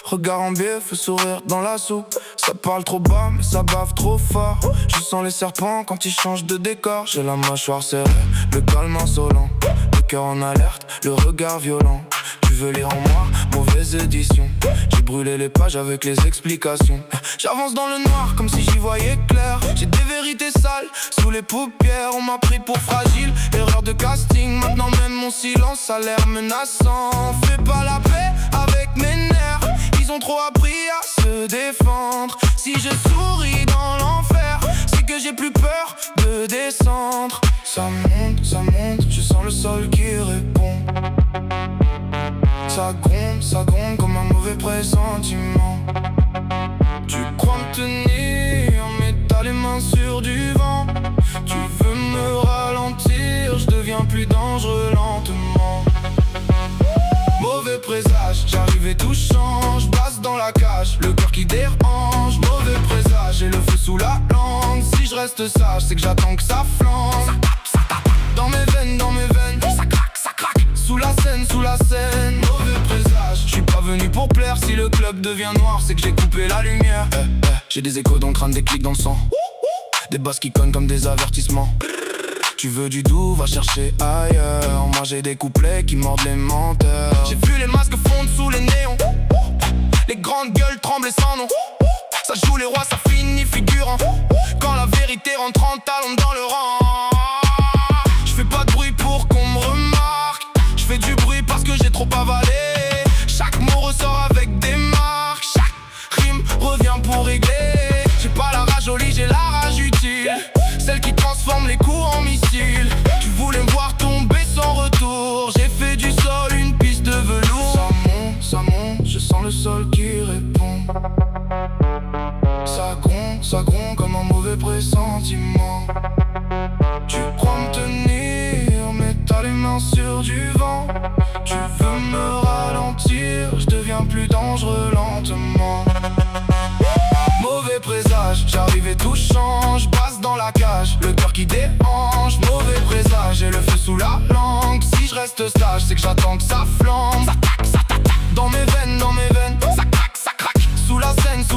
Regard en biais, feu sourire dans la soupe. Ça parle trop bas mais ça bave trop fort. Je sens les serpents quand ils changent de décor. J'ai la mâchoire serrée, le calme insolent, le cœur en alerte, le regard violent. Tu veux lire en moi, mauvaise édition. J'ai brûlé les pages avec les explications. J'avance dans le noir comme si j'y voyais clair. J'ai des vérités sales sous les paupières. On m'a pris pour fragile, erreur de casting. Maintenant même mon silence a l'air menaçant. Fais pas la paix avec mes nerfs. Ils ont trop appris à se défendre. Si je souris dans l'enfer, c'est que j'ai plus peur de descendre. Ça monte, je sens le sol qui répond. Ça gronde comme un mauvais pressentiment. Tu crois me tenir, mais t'as les mains sur du vent. Tu veux me ralentir, je deviens plus dangereux lentement. Mauvais présage, j'arrive et tout change. Passe dans la cage, le cœur qui dérange. Mauvais présage, et le feu sous la langue. Si je reste sage, c'est que j'attends que ça flambe. Ça tape, dans mes veines, ça craque, sous la scène, mauvais présage. Je suis pas venu pour plaire, si le club devient noir, c'est que j'ai coupé la lumière. J'ai des échos dans le crâne, des clics dans le sang. Des basses qui cognent comme des avertissements. Tu veux du doux, va chercher ailleurs. Moi j'ai des couplets qui mordent les menteurs. J'ai vu les masques fondre sous les néons. Les grandes gueules trembler sans nom. Ça joue les rois, ça finit figurant. Quand la vérité rentre en talon dans le rang. Je fais pas de bruit pour qu'on me remarque. Je fais du bruit parce que j'ai trop avalé. Chaque mot ressort avec des marques. Chaque rime revient pour régler. J'ai pas la rage au lit, j'ai la rage utile. Celle qui transforme les coups en missiles. Tu voulais me voir tomber sans retour. J'ai fait du sol une piste de velours. Ça monte, je sens le sol qui répond. Ça gronde comme un mauvais pressentiment. Tu crois me tenir, mais t'as les mains sur du vent. Tu veux me ralentir, je deviens plus dangereux lentement. Mauvais présage, j'arrive et tout change. Passe dans la cage, le cœur qui déhanche. Mauvais présage, et le feu sous la langue. Si je reste sage, c'est que j'attends que ça flambe. Ça tape, dans mes veines, ça craque, sous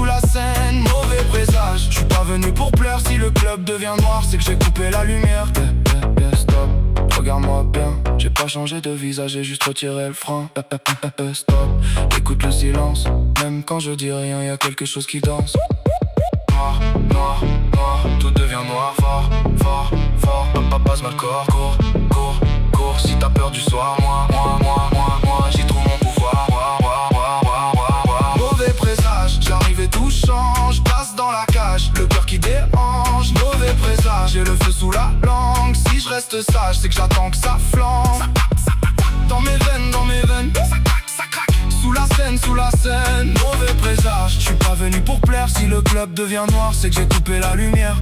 la scène, mauvais présage. Je suis pas venu pour plaire, si le club devient noir, c'est que j'ai coupé la lumière. Stop, regarde-moi bien. J'ai pas changé de visage, j'ai juste retiré le frein. Stop, écoute le silence. Même quand je dis rien, y a quelque chose qui danse. Noir, tout devient noir. Fort, passe mal corps. Cours, si t'as peur du soir. Moi, j'y trouve mon pouvoir. Mauvais présage, j'arrive et tout change. Passe dans la cage, le cœur qui déhanche. Mauvais présage, j'ai le feu sous la langue. Si je reste sage, c'est que j'attends que ça flambe. Dans mes veines, ça craque, sous la scène, mauvais présage. Je suis pas venu pour plaire, si le club devient noir, c'est que j'ai coupé la lumière.